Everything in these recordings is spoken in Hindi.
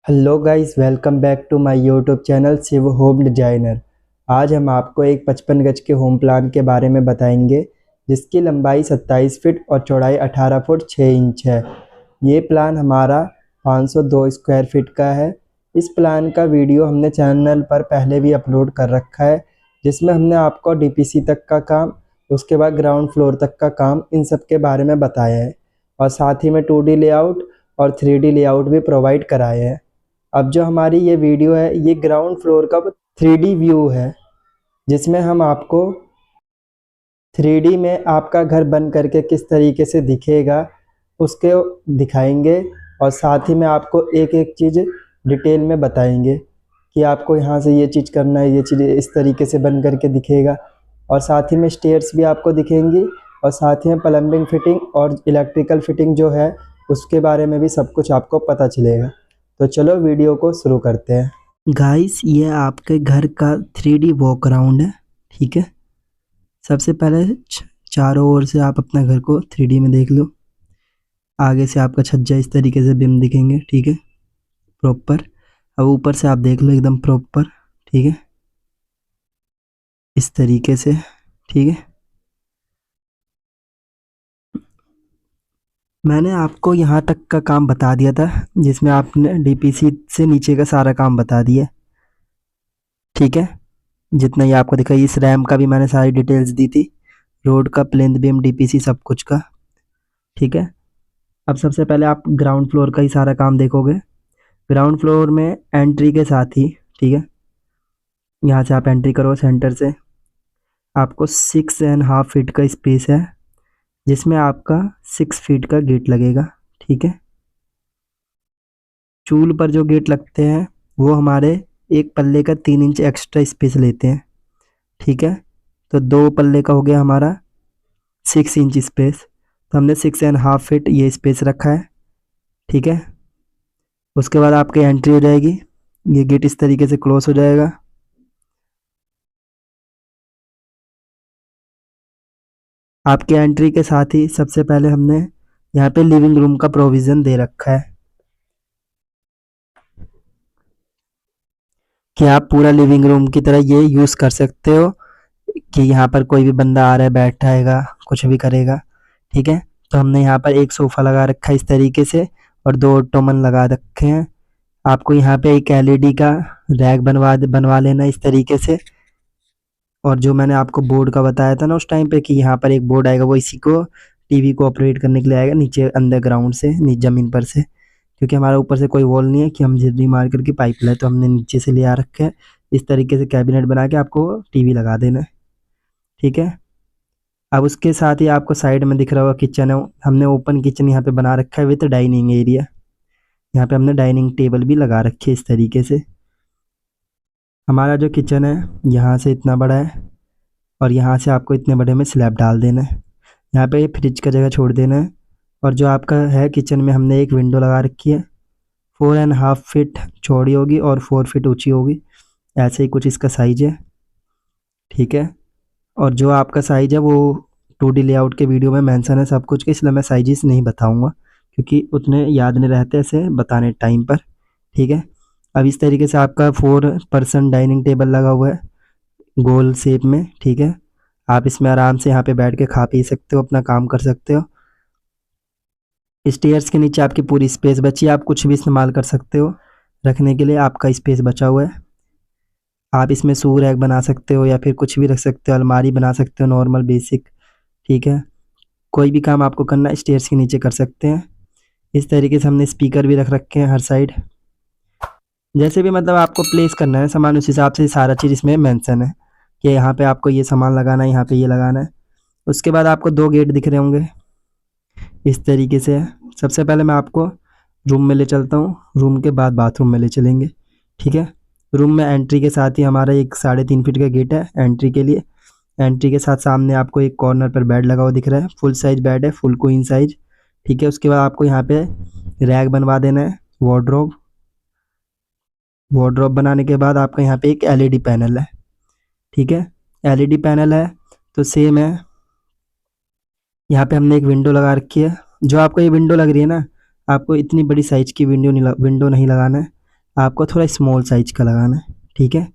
Hello guys, welcome back to my YouTube channel Shiv home designer. आज हम आपको एक 55 गज के होम प्लान के बारे में बताएंगे, जिसकी लंबाई 27 फीट और चौड़ाई 18 फुट 6 इंच है। ये प्लान हमारा 502 स्क्वायर फीट का है। इस प्लान का वीडियो हमने चैनल पर पहले भी अपलोड कर रखा है, जिसमें हमने आपको डीपीसी तक का काम, उसके बाद ग्राउंड फ्लोर तक का काम, इन सब के बारे में बताया है। और साथ ही में 2D लेआउट और 3D लेआउट भी प्रोवाइड कराए हैं। अब जो हमारी ये वीडियो है, ये ग्राउंड फ्लोर का 3D व्यू है, जिसमें हम आपको 3D में आपका घर बन करके किस तरीके से दिखेगा उसके दिखाएंगे। और साथ ही में आपको एक एक चीज़ डिटेल में बताएंगे कि आपको यहाँ से ये चीज़ करना है, ये चीज़ इस तरीके से बन करके दिखेगा। और साथ ही में स्टेयर्स भी आपको दिखेंगी, और साथ ही में प्लम्बिंग फिटिंग और इलेक्ट्रिकल फिटिंग जो है उसके बारे में भी सब कुछ आपको पता चलेगा। तो चलो वीडियो को शुरू करते हैं। गाइस, ये आपके घर का 3D वॉक अराउंड है। ठीक है, सबसे पहले चारों ओर से आप अपना घर को 3D में देख लो। आगे से आपका छज्जा इस तरीके से बिम दिखेंगे, ठीक है, प्रॉपर। अब ऊपर से आप देख लो एकदम प्रॉपर, ठीक है, इस तरीके से, ठीक है। मैंने आपको यहाँ तक का काम बता दिया था, जिसमें आपने डीपीसी से नीचे का सारा काम बता दिया, ठीक है। जितना ही आपको दिखा, इस रैम का भी मैंने सारी डिटेल्स दी थी, रोड का, प्लेन बीम, डीपीसी, सब कुछ का, ठीक है। अब सबसे पहले आप ग्राउंड फ्लोर का ही सारा काम देखोगे। ग्राउंड फ्लोर में एंट्री के साथ ही, ठीक है, यहाँ से आप एंट्री करो सेंटर से, आपको 6.5 फीट का स्पेस है, जिसमें आपका 6 फीट का गेट लगेगा, ठीक है। चूल पर जो गेट लगते हैं वो हमारे एक पल्ले का 3 इंच एक्स्ट्रा स्पेस लेते हैं, ठीक है। तो 2 पल्ले का हो गया हमारा 6 इंच स्पेस, तो हमने 6.5 फीट ये स्पेस रखा है, ठीक है। उसके बाद आपकी एंट्री हो जाएगी, ये गेट इस तरीके से क्लोज हो जाएगा। आपके एंट्री के साथ ही सबसे पहले हमने यहाँ पे लिविंग रूम का प्रोविज़न दे रखा है कि आप पूरा लिविंग रूम की तरह ये यूज़ कर सकते हो, कि यहाँ पर कोई भी बंदा आ रहा है, बैठाएगा, कुछ भी करेगा, ठीक है। तो हमने यहाँ पर एक सोफ़ा लगा रखा है इस तरीके से, और 2 ऑटोमन लगा रखे हैं। आपको यहाँ पे एक एलईडी का रैक बनवा लेना इस तरीके से। और जो मैंने आपको बोर्ड का बताया था ना उस टाइम पे, कि यहाँ पर एक बोर्ड आएगा, वो इसी को टीवी को ऑपरेट करने के लिए आएगा, नीचे अंडरग्राउंड से, ज़मीन पर से, क्योंकि हमारा ऊपर से कोई वॉल नहीं है कि हम झिल्ली मार करके पाइप लाए, तो हमने नीचे से ले आ रखे हैं। इस तरीके से कैबिनेट बना के आपको टीवी लगा देना है, ठीक है। अब उसके साथ ही आपको साइड में दिख रहा होगा किचन है, हमने ओपन किचन यहाँ पे बना रखा है विथ डाइनिंग एरिया। यहाँ पे हमने डाइनिंग टेबल भी लगा रखी है इस तरीके से। हमारा जो किचन है यहाँ से इतना बड़ा है, और यहाँ से आपको इतने बड़े में स्लैब डाल देना है। यहाँ पे फ्रिज का जगह छोड़ देना है। और जो आपका है किचन में, हमने एक विंडो लगा रखी है, 4.5 फीट चौड़ी होगी और 4 फीट ऊंची होगी, ऐसे ही कुछ इसका साइज है, ठीक है। और जो आपका साइज है वो 2D लेआउट के वीडियो में मेंशन है सब कुछ के, इसलिए मैं साइजेस नहीं बताऊंगा, क्योंकि उतने याद नहीं रहते ऐसे बताने टाइम पर, ठीक है। अब इस तरीके से आपका 4 पर्सन डाइनिंग टेबल लगा हुआ है गोल शेप में, ठीक है। आप इसमें आराम से यहाँ पे बैठ के खा पी सकते हो, अपना काम कर सकते हो। स्टेयर्स के नीचे आपकी पूरी स्पेस बची है, आप कुछ भी इस्तेमाल कर सकते हो, रखने के लिए आपका स्पेस बचा हुआ है। आप इसमें शू रैक बना सकते हो, या फिर कुछ भी रख सकते हो, अलमारी बना सकते हो नॉर्मल बेसिक, ठीक है। कोई भी काम आपको करना है स्टेयर्स के नीचे कर सकते हैं। इस तरीके से हमने स्पीकर भी रख रखे हैं हर साइड, जैसे भी मतलब आपको प्लेस करना है सामान, उस हिसाब से सारा चीज़ इसमें मेंशन है कि यहाँ पे आपको ये सामान लगाना है, यहाँ पे ये लगाना है। उसके बाद आपको 2 गेट दिख रहे होंगे इस तरीके से। सबसे पहले मैं आपको रूम में ले चलता हूँ, रूम के बाद बाथरूम में ले चलेंगे, ठीक है। रूम में एंट्री के साथ ही हमारा एक 3.5 फीट का गेट है एंट्री के लिए। एंट्री के साथ सामने आपको एक कॉर्नर पर बेड लगा हुआ दिख रहा है, फुल साइज बेड है, फुल क्वीन साइज, ठीक है। उसके बाद आपको यहाँ पे रैक बनवा देना है, वार्डरोब। वार्डरोब बनाने के बाद आपका यहाँ पे एक एलईडी पैनल है, ठीक है। एलईडी पैनल है तो सेम है, यहाँ पे हमने एक विंडो लगा रखी है। जो आपको ये विंडो लग रही है ना, आपको इतनी बड़ी साइज की विंडो नहीं लगाना है, आपको थोड़ा स्मॉल साइज का लगाना है, ठीक है।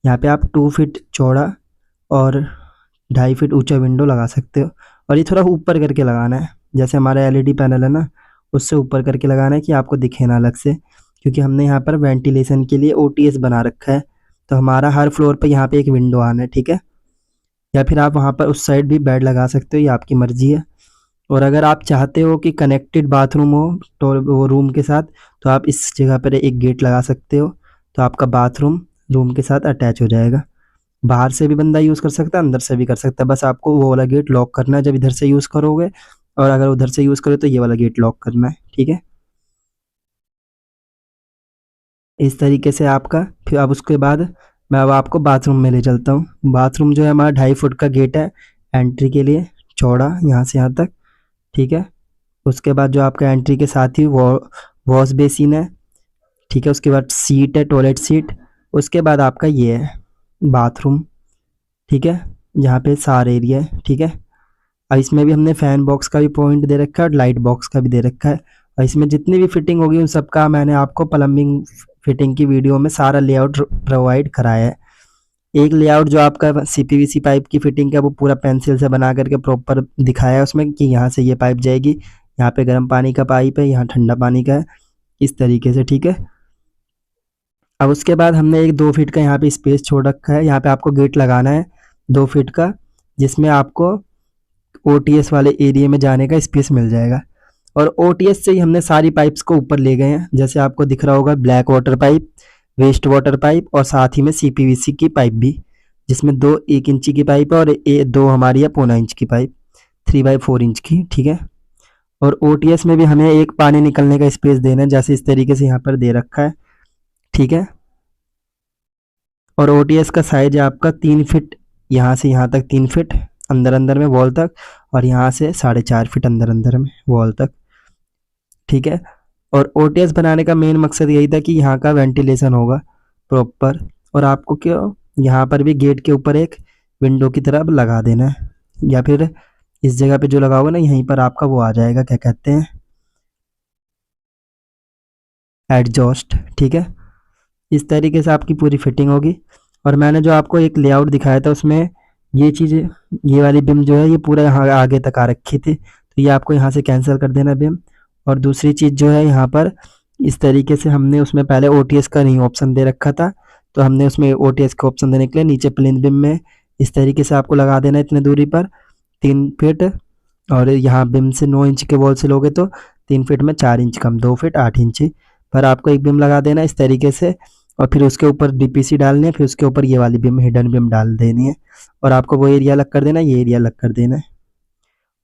यहाँ पे आप 2 फीट चौड़ा और 2.5 फीट ऊंचा विंडो लगा सकते हो, और ये थोड़ा ऊपर करके लगाना है, जैसे हमारा एलईडी पैनल है ना, उससे ऊपर करके लगाना है कि आपको दिखे ना अलग से, क्योंकि हमने यहाँ पर वेंटिलेशन के लिए ओटीएस बना रखा है। तो हमारा हर फ्लोर पे यहाँ पे एक विंडो आना है, ठीक है। या फिर आप वहाँ पर उस साइड भी बेड लगा सकते हो, ये आपकी मर्जी है। और अगर आप चाहते हो कि कनेक्टेड बाथरूम हो तो वो रूम के साथ, तो आप इस जगह पर एक गेट लगा सकते हो, तो आपका बाथरूम रूम के साथ अटैच हो जाएगा। बाहर से भी बंदा यूज़ कर सकता है, अंदर से भी कर सकता है, बस आपको वो वाला गेट लॉक करना है जब इधर से यूज़ करोगे, और अगर उधर से यूज़ करो तो ये वाला गेट लॉक करना है, ठीक है। इस तरीके से आपका, फिर अब उसके बाद मैं अब आपको बाथरूम में ले चलता हूँ। बाथरूम जो है हमारा 2.5 फुट का गेट है एंट्री के लिए, चौड़ा यहाँ से यहाँ तक, ठीक है। उसके बाद जो आपका एंट्री के साथ ही वॉश बेसिन है, ठीक है। उसके बाद सीट है, टॉयलेट सीट। उसके बाद आपका ये है बाथरूम, ठीक है, जहाँ पे सारे एरिया है, ठीक है। और इसमें भी हमने फैन बॉक्स का भी पॉइंट दे रखा है और लाइट बॉक्स का भी दे रखा है, और इसमें जितनी भी फिटिंग होगी उन सबका मैंने आपको प्लम्बिंग फिटिंग की वीडियो में सारा लेआउट प्रोवाइड कराया है। एक लेआउट जो आपका सीपीवीसी पाइप की फिटिंग का, वो पूरा पेंसिल से बना करके प्रॉपर दिखाया है उसमें कि यहाँ से ये पाइप जाएगी, यहाँ पे गर्म पानी का पाइप है, यहाँ ठंडा पानी का है, इस तरीके से, ठीक है। अब उसके बाद हमने एक 2 फीट का यहाँ पे स्पेस छोड़ रखा है, यहाँ पे आपको गेट लगाना है 2 फीट का, जिसमें आपको ओटीएस वाले एरिया में जाने का स्पेस मिल जाएगा। और ओटीएस से ही हमने सारी पाइप्स को ऊपर ले गए हैं, जैसे आपको दिख रहा होगा black water pipe, waste water pipe, और साथ ही में सीपीवीसी की पाइप भी, जिसमें 2 1 इंची की पाइप है और 2 हमारी है 0.25 इंच की पाइप, 3/4 इंच की, ठीक है। और ओटीएस में भी हमें एक पानी निकलने का स्पेस देना है, जैसे इस तरीके से यहाँ पर दे रखा है, ठीक है। और ओटीएस का साइज है आपका 3 फीट, यहाँ से यहाँ तक 3 फीट अंदर अंदर में वॉल तक, और यहाँ से 4.5 फीट अंदर अंदर में वॉल तक, ठीक है। और ओटीएस बनाने का मेन मकसद यही था कि यहाँ का वेंटिलेशन होगा प्रॉपर, और आपको क्यों यहाँ पर भी गेट के ऊपर एक विंडो की तरह लगा देना है, या फिर इस जगह पे जो लगाओगे ना, यहीं पर आपका वो आ जाएगा, क्या कहते हैं, एडजॉस्ट, ठीक है। इस तरीके से आपकी पूरी फिटिंग होगी। और मैंने जो आपको एक लेआउट दिखाया था उसमें ये चीज़, ये वाली बिम जो है ये पूरा यहाँ आगे तक आ रखी थी, तो ये आपको यहाँ से कैंसिल कर देना बिम। और दूसरी चीज़ जो है यहाँ पर, इस तरीके से हमने उसमें पहले ओटीएस का नहीं ऑप्शन दे रखा था, तो हमने उसमें ओटीएस का ऑप्शन देने के लिए नीचे प्लेन बिम में इस तरीके से आपको लगा देना है इतने दूरी पर 3 फीट, और यहाँ बिम से 9 इंच के वॉल से लोगे तो 3 फीट में 4 इंच कम, 2 फीट 8 इंच पर आपको एक बिम लगा देना है इस तरीके से। और फिर उसके ऊपर डीपीसी डालनी है, फिर उसके ऊपर ये वाली बिम, हिडन बिम डाल देनी है, और आपको वो एरिया अलग कर देना है, ये एरिया अलग कर देना है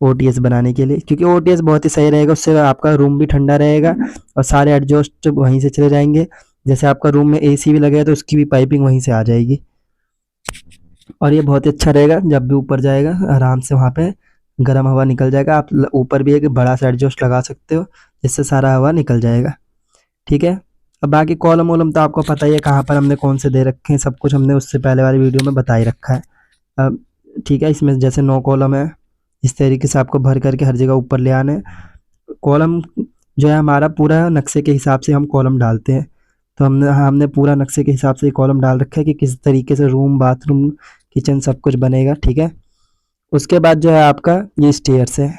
ओटीएस बनाने के लिए, क्योंकि ओटीएस बहुत ही सही रहेगा, उससे आपका रूम भी ठंडा रहेगा और सारे एडजस्ट वहीं से चले जाएंगे। जैसे आपका रूम में एसी भी लगेगा तो उसकी भी पाइपिंग वहीं से आ जाएगी, और ये बहुत ही अच्छा रहेगा, जब भी ऊपर जाएगा आराम से वहाँ पे गर्म हवा निकल जाएगा। आप ऊपर भी एक बड़ा सा एडजस्ट लगा सकते हो जिससे सारा हवा निकल जाएगा, ठीक है। अब बाकी कॉलम वॉलम तो आपको पता ही है कहाँ पर हमने कौन से दे रखे हैं, सब कुछ हमने उससे पहले वाली वीडियो में बता ही रखा है। अब ठीक है, इसमें जैसे 9 कॉलम है, इस तरीके से आपको भर करके हर जगह ऊपर ले आने। कॉलम जो है हमारा पूरा नक्शे के हिसाब से हम कॉलम डालते हैं, तो हमने हमने पूरा नक्शे के हिसाब से कॉलम डाल रखा है कि किस तरीके से रूम, बाथरूम, किचन सब कुछ बनेगा, ठीक है। उसके बाद जो है आपका ये स्टेयर्स है,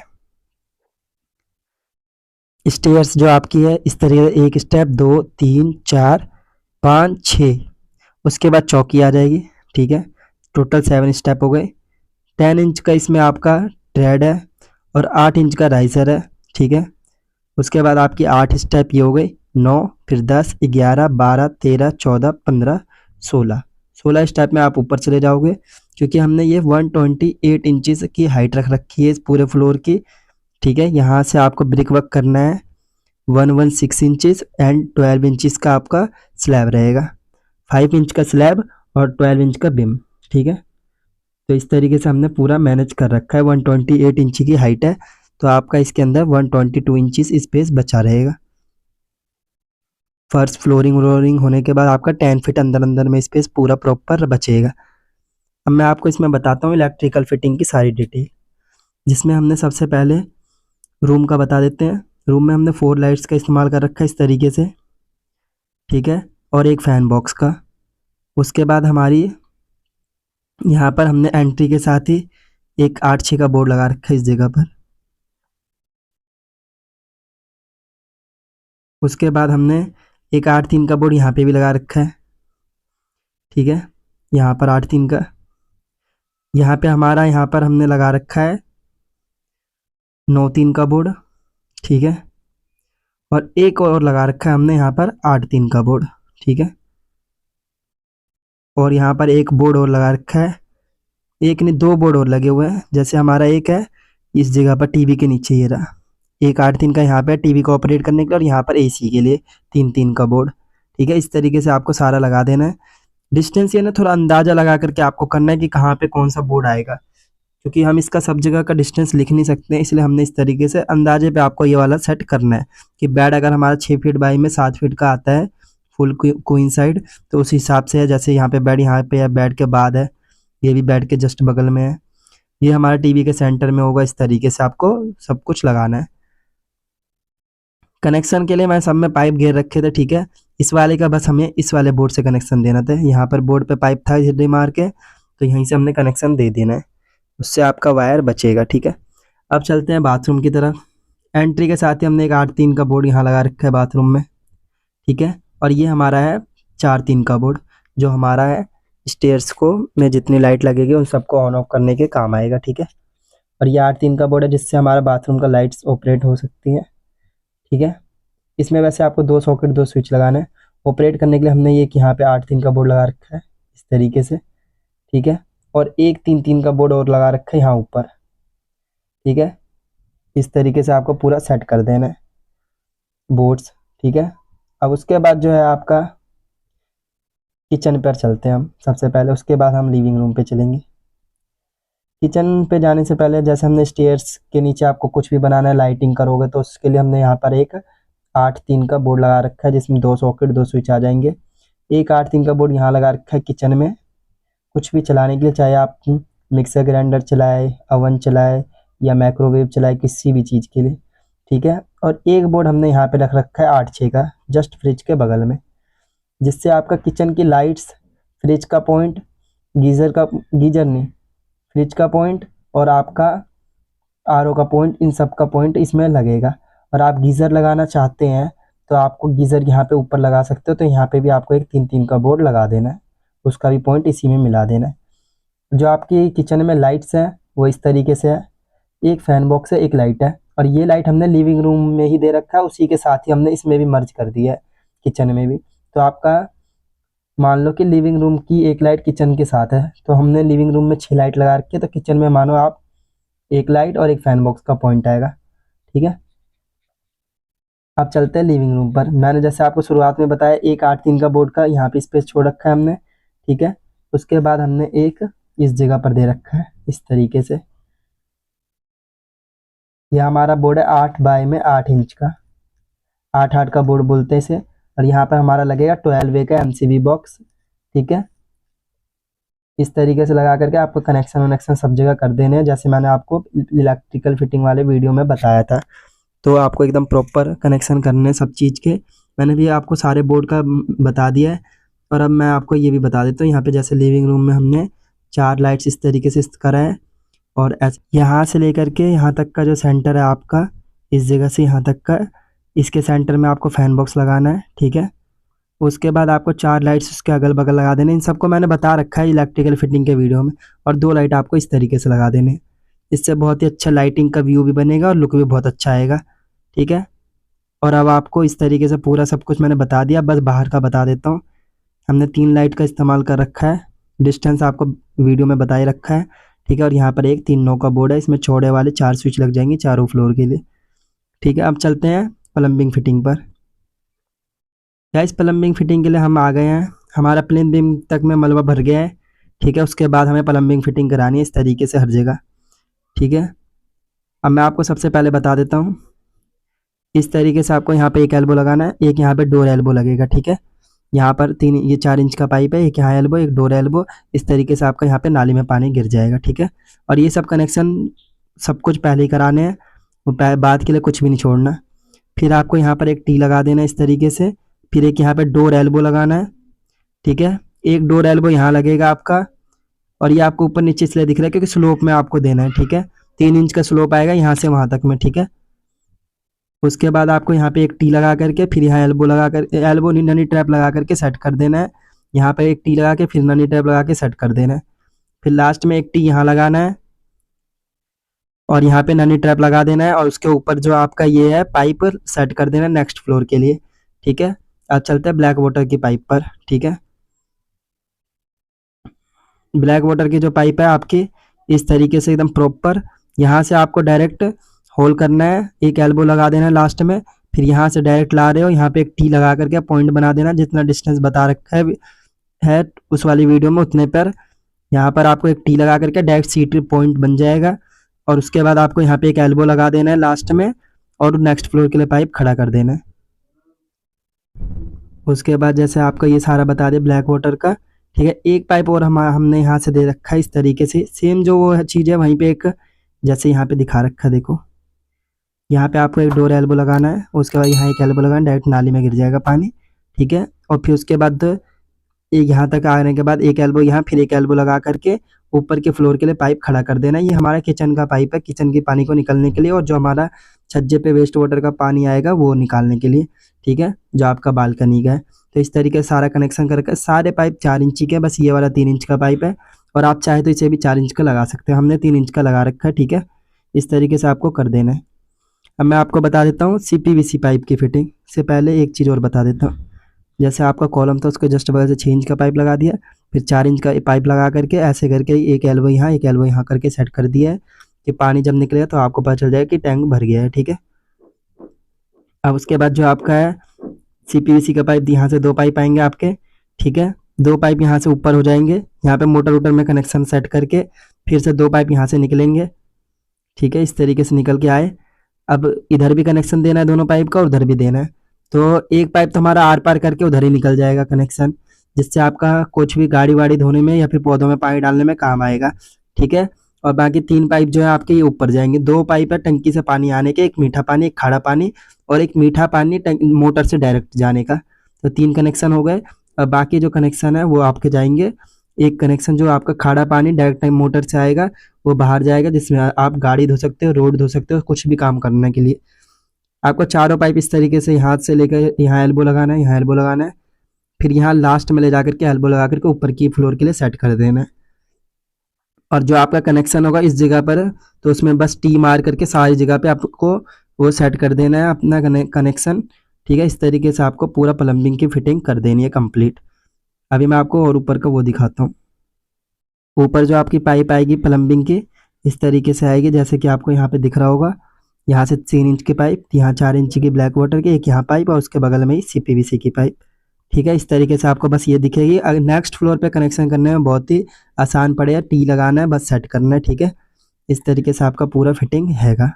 स्टेयर्स जो आपकी है इस तरीके से 1 स्टेप, 2 3 4 5 6, उसके बाद चौकी आ जाएगी, ठीक है। टोटल 7 स्टेप हो गए। 10 इंच का इसमें आपका ट्रेड है और 8 इंच का राइजर है, ठीक है। उसके बाद आपकी 8 स्टेप ये हो गई, 9, फिर 10, 11, 12, 13, 14, 15, 16, 16 स्टेप में आप ऊपर चले जाओगे, क्योंकि हमने ये 128 इंचेस की हाइट रख रखी है इस पूरे फ्लोर की, ठीक है। यहाँ से आपको ब्रिक वर्क करना है 116 इंचेस एंड 12 इंचेस का आपका स्लैब रहेगा, 5 इंच का स्लैब और 12 इंच का बिम, ठीक है। तो इस तरीके से हमने पूरा मैनेज कर रखा है। 128 इंच की हाइट है, तो आपका इसके अंदर 122 इंचेस स्पेस बचा रहेगा। फर्स्ट फ्लोरिंग व्लोरिंग होने के बाद आपका 10 फीट अंदर अंदर में स्पेस पूरा प्रॉपर बचेगा। अब मैं आपको इसमें बताता हूँ इलेक्ट्रिकल फिटिंग की सारी डिटेल, जिसमें हमने सबसे पहले रूम का बता देते हैं। रूम में हमने 4 लाइट्स का इस्तेमाल कर रखा है इस तरीके से, ठीक है, और एक फ़ैन बॉक्स का। उसके बाद हमारी यहाँ पर हमने एंट्री के साथ ही एक 8/6 का बोर्ड लगा रखा है इस जगह पर। उसके बाद हमने एक 8/3 का बोर्ड यहाँ पे भी लगा रखा है, ठीक है, यहाँ पर 8/3 का। यहाँ पे हमारा यहाँ पर हमने लगा रखा है 9/3 का बोर्ड, ठीक है, और एक और लगा रखा है हमने यहाँ पर 8/3 का बोर्ड, ठीक है, और यहाँ पर एक बोर्ड और लगा रखा है, एक नहीं 2 बोर्ड और लगे हुए हैं। जैसे हमारा एक है इस जगह पर टीवी के नीचे, ये रहा एक 8/3 का यहाँ पे टीवी को ऑपरेट करने के लिए, और यहाँ पर एसी के लिए 3/3 का बोर्ड, ठीक है। इस तरीके से आपको सारा लगा देना है। डिस्टेंस ये ना थोड़ा अंदाज़ा लगा करके आपको करना है कि कहाँ पे कौन सा बोर्ड आएगा, क्योंकि हम इसका सब जगह का डिस्टेंस लिख नहीं सकते हैं, इसलिए हमने इस तरीके से अंदाजे पे आपको ये वाला सेट करना है कि बेड अगर हमारा 6 फीट बाई में 7 फीट का आता है फुल क्वीन साइड, तो उस हिसाब से है। जैसे यहाँ पे बेड यहाँ पे है, बेड के बाद है, ये भी बेड के जस्ट बगल में है, ये हमारा टीवी के सेंटर में होगा। इस तरीके से आपको सब कुछ लगाना है। कनेक्शन के लिए मैं सब में पाइप घेर रखे थे, ठीक है। इस वाले का बस हमें इस वाले बोर्ड से कनेक्शन देना था। यहाँ पर बोर्ड पे पाइप था झिल्ली मार के, तो यहीं से हमने कनेक्शन दे देना है, उससे आपका वायर बचेगा, ठीक है। अब चलते हैं बाथरूम की तरफ। एंट्री के साथ ही हमने एक 8/3 का बोर्ड यहाँ लगा रखा है बाथरूम में, ठीक है, और ये हमारा है 4/3 का बोर्ड, जो हमारा है स्टेयर्स को में जितनी लाइट लगेगी उन सबको ऑन ऑफ करने के काम आएगा, ठीक है। और ये 8/3 का बोर्ड है जिससे हमारा बाथरूम का लाइट्स ऑपरेट हो सकती हैं, ठीक है। इसमें वैसे आपको 2 सॉकेट 2 स्विच लगाना है। ऑपरेट करने के लिए हमने ये यहाँ पे 8/3 का बोर्ड लगा रखा है इस तरीके से, ठीक है, और एक 3/3 का बोर्ड और लगा रखा है यहाँ ऊपर, ठीक है। इस तरीके से आपको पूरा सेट कर देना है बोर्ड्स, ठीक है। अब उसके बाद जो है आपका किचन पर चलते हैं हम सबसे पहले, उसके बाद हम लिविंग रूम पे चलेंगे। किचन पे जाने से पहले जैसे हमने स्टेयर्स के नीचे आपको कुछ भी बनाना है, लाइटिंग करोगे तो उसके लिए हमने यहाँ पर एक 8/3 का बोर्ड लगा रखा है जिसमें 2 सॉकेट 2 स्विच आ जाएंगे। एक 8/3 का बोर्ड यहाँ लगा रखा है किचन में कुछ भी चलाने के लिए, चाहे आप मिक्सर ग्राइंडर चलाए, अवन चलाए या माइक्रोवेव चलाए, किसी भी चीज़ के लिए, ठीक है। और एक बोर्ड हमने यहाँ पे रख रखा है 8/6 का जस्ट फ्रिज के बगल में, जिससे आपका किचन की लाइट्स, फ्रिज का पॉइंट, गीज़र नहीं, फ्रिज का पॉइंट और आपका आरओ का पॉइंट, इन सब का पॉइंट इसमें लगेगा। और आप गीज़र लगाना चाहते हैं तो आपको गीज़र यहाँ पे ऊपर लगा सकते हो, तो यहाँ पे भी आपको एक 3/3 का बोर्ड लगा देना है, उसका भी पॉइंट इसी में मिला देना है। जो आपकी किचन में लाइट्स हैं वो इस तरीके से है, एक फ़ैन बॉक्स है, एक लाइट है, और ये लाइट हमने लिविंग रूम में ही दे रखा है, उसी के साथ ही हमने इसमें भी मर्ज कर दिया है किचन में भी। तो आपका मान लो कि लिविंग रूम की एक लाइट किचन के साथ है, तो हमने लिविंग रूम में 6 लाइट लगा रखी है, तो किचन में मानो आप एक लाइट और एक फ़ैन बॉक्स का पॉइंट आएगा, ठीक है। अब चलते हैं लिविंग रूम पर। मैंने जैसे आपको शुरुआत में बताया एक 8/3 का बोर्ड का यहाँ पे स्पेस छोड़ रखा है हमने, ठीक है। उसके बाद हमने एक इस जगह पर दे रखा है इस तरीके से, यह हमारा बोर्ड है 8 बाय में 8 इंच का, 8/8 का बोर्ड बोलते हैं इसे। और यहाँ पर हमारा लगेगा 12 का MCB बॉक्स, ठीक है। इस तरीके से लगा करके आपको कनेक्शन वनेक्शन सब जगह कर देने हैं, जैसे मैंने आपको इलेक्ट्रिकल फिटिंग वाले वीडियो में बताया था। तो आपको एकदम प्रॉपर कनेक्शन करने सब चीज़ के, मैंने भी आपको सारे बोर्ड का बता दिया है। और अब मैं आपको ये भी बता देता हूँ, यहाँ पे जैसे लिविंग रूम में हमने 4 लाइट्स इस तरीके से करा है, और यहाँ से लेकर के यहाँ तक का जो सेंटर है आपका, इस जगह से यहाँ तक का, इसके सेंटर में आपको फ़ैन बॉक्स लगाना है, ठीक है। उसके बाद आपको 4 लाइट्स उसके अगल बगल लगा देने, इन सबको मैंने बता रखा है इलेक्ट्रिकल फिटिंग के वीडियो में। और 2 लाइट आपको इस तरीके से लगा देने, इससे बहुत ही अच्छा लाइटिंग का व्यू भी बनेगा और लुक भी बहुत अच्छा आएगा, ठीक है। और अब आपको इस तरीके से पूरा सब कुछ मैंने बता दिया, बस बाहर का बता देता हूँ। हमने 3 लाइट का इस्तेमाल कर रखा है, डिस्टेंस आपको वीडियो में बता ही रखा है, ठीक है। और यहाँ पर एक 3/9 का बोर्ड है, इसमें चौड़े वाले 4 स्विच लग जाएंगे चारों फ्लोर के लिए, ठीक है। अब चलते हैं प्लम्बिंग फिटिंग पर। इस प्लम्बिंग फिटिंग के लिए हम आ गए हैं, हमारा प्लम्बिंग तक में मलबा भर गया है, ठीक है। उसके बाद हमें प्लम्बिंग फिटिंग करानी है इस तरीके से हर जगह, ठीक है। अब मैं आपको सबसे पहले बता देता हूँ, इस तरीके से आपको यहाँ पे एक एल्बो लगाना है, एक यहाँ पे डोर एल्बो लगेगा, ठीक है। यहाँ पर 3 ये 4 इंच का पाइप है, एक यहाँ एल्बो, एक डोर एल्बो, इस तरीके से आपका यहाँ पे नाली में पानी गिर जाएगा, ठीक है। और ये सब कनेक्शन सब कुछ पहले ही कराने हैं, बाद के लिए कुछ भी नहीं छोड़ना। फिर आपको यहाँ पर एक टी लगा देना इस तरीके से, फिर एक यहाँ पे डोर एल्बो लगाना है, ठीक है। एक डोर एल्बो यहाँ लगेगा आपका, और ये आपको ऊपर नीचे इसलिए दिख रहा है क्योंकि स्लोप में आपको देना है, ठीक है। 3 इंच का स्लोप आएगा यहाँ से वहां तक में, ठीक है। उसके बाद आपको यहाँ पे एक टी लगा करके फिर यहाँ एल्बो लगा कर, एल्बो नहीं ननी ट्रैप लगा करके सेट कर देना है। यहाँ पे एक टी लगा के फिर ननी ट्रैप लगा के सेट कर देना है। फिर लास्ट में एक टी यहाँ लगाना है और यहाँ पे ननी ट्रैप लगा देना है, और उसके ऊपर जो आपका ये है पाइप सेट कर देना है नेक्स्ट फ्लोर के लिए, ठीक है। अब चलते हैं ब्लैक वाटर की पाइप पर, ठीक है। ब्लैक वाटर की जो पाइप है आपकी इस तरीके से एकदम प्रॉपर, यहाँ से आपको डायरेक्ट होल करना है, एक एल्बो लगा देना है लास्ट में, फिर यहाँ से डायरेक्ट ला रहे हो, यहाँ पे एक टी लगा करके पॉइंट बना देना, जितना डिस्टेंस बता रखा है उस वाली वीडियो में उतने पर यहाँ पर आपको एक टी लगा करके डायरेक्ट सीट पॉइंट बन जाएगा। और उसके बाद आपको यहाँ पे एक एल्बो लगा देना है लास्ट में, और नेक्स्ट फ्लोर के लिए पाइप खड़ा कर देना है। उसके बाद जैसे आपको ये सारा बता दे ब्लैक वाटर का, ठीक है। एक पाइप और हमने यहाँ से दे रखा है इस तरीके से, सेम जो वो चीज़ है वहीं पे एक जैसे यहाँ पे दिखा रखा है, देखो यहाँ पे आपको एक डोर एल्बो लगाना है, उसके बाद यहाँ एक एल्बो लगाना है, डायरेक्ट नाली में गिर जाएगा पानी, ठीक है। और फिर उसके बाद एक यहाँ तक आने के बाद एक एल्बो यहाँ, फिर एक एल्बो लगा करके ऊपर के फ्लोर के लिए पाइप खड़ा कर देना है। ये हमारा किचन का पाइप है, किचन के पानी को निकलने के लिए, और जो हमारा छज्जे पे वेस्ट वाटर का पानी आएगा वो निकालने के लिए, ठीक है, जो आपका बालकनी का है। तो इस तरीके से सारा कनेक्शन करके सारे पाइप 4 इंची के, बस ये वाला 3 इंच का पाइप है, और आप चाहे तो इसे भी 4 इंच का लगा सकते हैं, हमने 3 इंच का लगा रखा है, ठीक है। इस तरीके से आपको कर देना है। अब मैं आपको बता देता हूँ CPVC पाइप की फिटिंग से पहले एक चीज़ और बता देता हूँ। जैसे आपका कॉलम था उसके जस्ट बगल से 6 इंच का पाइप लगा दिया, फिर 4 इंच का पाइप लगा करके ऐसे करके एक एल्बो यहाँ एक एल्बो यहाँ करके सेट कर दिया है कि पानी जब निकलेगा तो आपको पता चल जाएगा कि टैंक भर गया है, ठीक है। अब उसके बाद जो आपका है CPVC का पाइप, यहाँ से 2 पाइप आएंगे आपके, ठीक है। 2 पाइप यहाँ से ऊपर हो जाएंगे, यहाँ पे मोटर वोटर में कनेक्शन सेट करके फिर से 2 पाइप यहाँ से निकलेंगे, ठीक है। इस तरीके से निकल के आए। अब इधर भी कनेक्शन देना है दोनों पाइप का और उधर भी देना है, तो एक पाइप तो हमारा आर पार करके उधर ही निकल जाएगा कनेक्शन, जिससे आपका कुछ भी गाड़ी वाड़ी धोने में या फिर पौधों में पानी डालने में काम आएगा, ठीक है। और बाकी 3 पाइप जो है आपके ये ऊपर जाएंगे। 2 पाइप है टंकी से पानी आने के, एक मीठा पानी, एक खारा पानी, और एक मीठा पानी मोटर से डायरेक्ट जाने का, तो 3 कनेक्शन हो गए। और बाकी जो कनेक्शन है वो आपके जाएंगे, एक कनेक्शन जो आपका खारा पानी डायरेक्ट मोटर से आएगा वो बाहर जाएगा, जिसमें आप गाड़ी धो सकते हो, रोड धो सकते हो, कुछ भी काम करने के लिए। आपको चारों पाइप इस तरीके से हाथ से लेकर यहाँ एल्बो लगाना है, यहाँ एल्बो लगाना है, फिर यहाँ लास्ट में ले जाकर के एल्बो लगा करके ऊपर की फ्लोर के लिए सेट कर देना है। और जो आपका कनेक्शन होगा इस जगह पर, तो उसमें बस टी मार करके सारी जगह पे आपको वो सेट कर देना है अपना कनेक्शन, ठीक है। इस तरीके से आपको पूरा प्लम्बिंग की फिटिंग कर देनी है कंप्लीट। अभी मैं आपको और ऊपर का वो दिखाता हूँ। ऊपर जो आपकी पाइप आएगी प्लम्बिंग की इस तरीके से आएगी, जैसे कि आपको यहाँ पे दिख रहा होगा, यहाँ से 3 इंच की पाइप, यहाँ 4 इंच की ब्लैक वाटर की, एक यहाँ पाइप और उसके बगल में ही CPVC की पाइप, ठीक है। इस तरीके से आपको बस ये दिखेगी। अगर नेक्स्ट फ्लोर पे कनेक्शन करने में बहुत ही आसान पड़ेगा, टी लगाना है, बस सेट करना है, ठीक है। इस तरीके से आपका पूरा फिटिंग हैगा।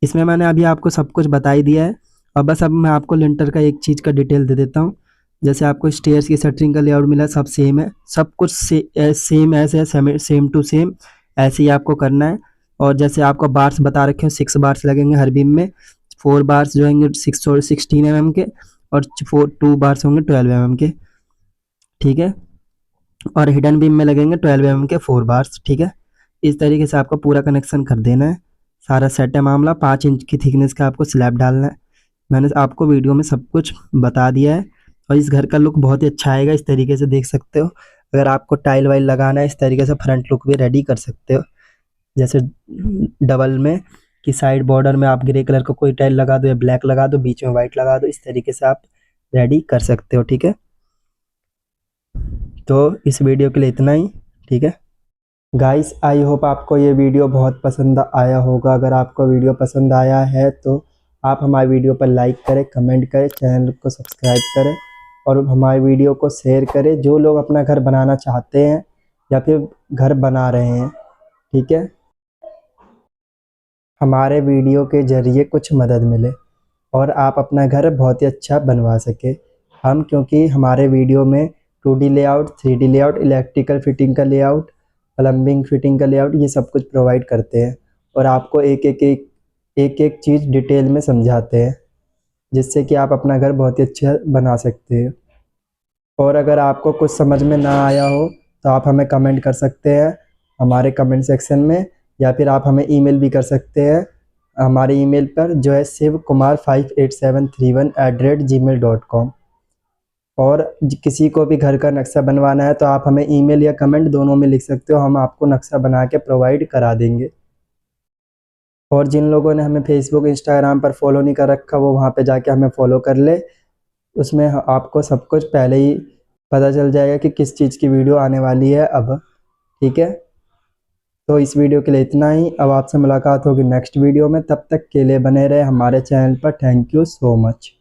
इसमें मैंने अभी आपको सब कुछ बता ही दिया है, और बस अब मैं आपको लिंटर का एक चीज़ का डिटेल दे देता हूँ। जैसे आपको स्टेयर्स की शटरिंग का लेआउट मिला, सब सेम है, सब कुछ सेम ऐसे सेम टू सेम ऐसे ही आपको करना है। और जैसे आपको बार्स बता रखे हो 6 बार्स लगेंगे हर बीम में, 4 बार्स जो होंगे 16 mm के, और 2 बार्स होंगे 12 mm के, ठीक है। और हिडन बीम में लगेंगे 12 mm के 4 बार्स, ठीक है। इस तरीके से आपको पूरा कनेक्शन कर देना है। सारा सेट है मामला। 5 इंच की थिकनेस का आपको स्लैब डालना है। मैंने आपको वीडियो में सब कुछ बता दिया है, और इस घर का लुक बहुत ही अच्छा आएगा। इस तरीके से देख सकते हो, अगर आपको टाइल वाइल लगाना है इस तरीके से फ्रंट लुक भी रेडी कर सकते हो, जैसे डबल में कि साइड बॉर्डर में आप ग्रे कलर का कोई टाइल लगा दो या ब्लैक लगा दो, बीच में वाइट लगा दो, इस तरीके से आप रेडी कर सकते हो, ठीक है। तो इस वीडियो के लिए इतना ही, ठीक है गाइस। आई होप आपको ये वीडियो बहुत पसंद आया होगा। अगर आपको वीडियो पसंद आया है तो आप हमारे वीडियो पर लाइक करें, कमेंट करें, चैनल को सब्सक्राइब करें और हमारे वीडियो को शेयर करें। जो लोग अपना घर बनाना चाहते हैं या फिर घर बना रहे हैं, ठीक है, हमारे वीडियो के ज़रिए कुछ मदद मिले और आप अपना घर बहुत ही अच्छा बनवा सके। हम क्योंकि हमारे वीडियो में 2D layout, 3D layout, electrical fitting का लेआउट, प्लम्बिंग फिटिंग का लेआउट, ये सब कुछ प्रोवाइड करते हैं और आपको एक एक चीज़ डिटेल में समझाते हैं। जिससे कि आप अपना घर बहुत ही अच्छा बना सकते हो। और अगर आपको कुछ समझ में ना आया हो तो आप हमें कमेंट कर सकते हैं हमारे कमेंट सेक्शन में, या फिर आप हमें ईमेल भी कर सकते हैं हमारे ईमेल पर, जो है shivkumar58731@gmail.com। और किसी को भी घर का नक्शा बनवाना है तो आप हमें ईमेल या कमेंट दोनों में लिख सकते हो, हम आपको नक्शा बना के प्रोवाइड करा देंगे। और जिन लोगों ने हमें फेसबुक इंस्टाग्राम पर फॉलो नहीं कर रखा वो वहाँ पे जाके हमें फॉलो कर ले, उसमें आपको सब कुछ पहले ही पता चल जाएगा कि किस चीज़ की वीडियो आने वाली है अब। ठीक है, तो इस वीडियो के लिए इतना ही। अब आपसे मुलाकात होगी नेक्स्ट वीडियो में, तब तक के लिए बने रहे हमारे चैनल पर। Thank you so much.